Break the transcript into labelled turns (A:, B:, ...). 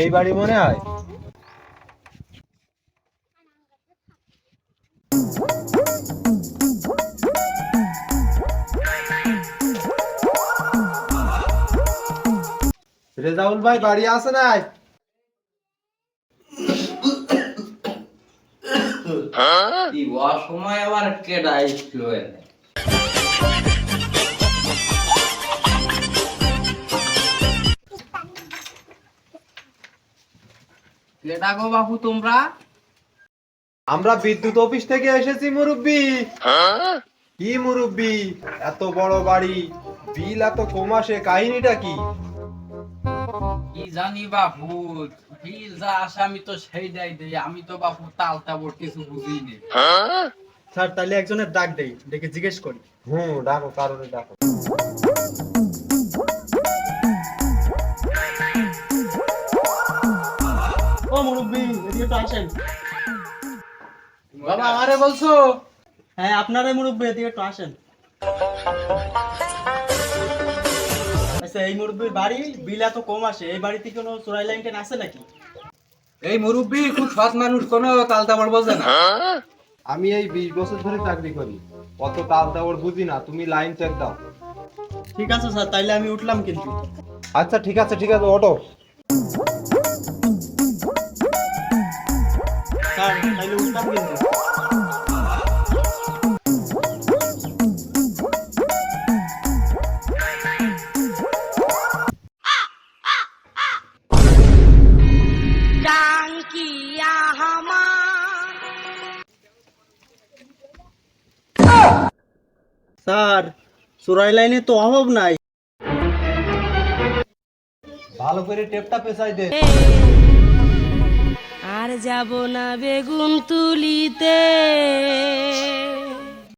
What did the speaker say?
A: এই বাড়ি মনে হয়। রেজাউল ভাই বাড়ি আছে নাই?
B: কি অসময় আবার কেডা আসলো এনে? কেডা গো বাপু তোমরা?
A: আমরা বিদ্যুৎ অফিস থেকে এসেছি মুরব্বি। কি মুরব্বি, এত বড় বাড়ি, বিল এত কম আসে, কাহিনীটা কি?
B: কি জানি বাপু, বিল যা আসে আমি তো সেইটাই দেই। আমি তো বাপু তালতাবর কিছু বুঝিনি।
C: স্যার তাহলে একজনের ডাক দেই, ডেকে জিজ্ঞেস করি।
A: ডাকো, কারণে ডাকো।
C: ও মুরব্বি, এদিকে তো আসেন।
B: বাবা আমারে বলছো?
C: হ্যাঁ আপনারাই মুরব্বি, এদিকে তো আসেন। আচ্ছা এই মুরব্বির বাড়ি, বিল এত কম আসে, এই বাড়িতে কোনো চোরাই লাইন টেন আছে নাকি?
B: এই মুরব্বি খুব সৎ মানুষ, কোনো তালতাবর বোঝে না।
A: আমি এই 20 বছর ধরে চাকরি করি, অত তাল তাবড় বুঝি না, তুমি লাইন চেক দাও।
C: ঠিক আছে স্যার, তাইলে আমি উঠলাম কিন্তু।
A: আচ্ছা ঠিক আছে, ঠিক আছে, অটো।
C: স্যার তাইলে উঠলাম কিন্তু। স্যার চোরাই লাইনে তো অভাব নাই।
A: ভালো করে টেপটা পেছাই দে।
D: আর যাব না বেগুন তুলিতে।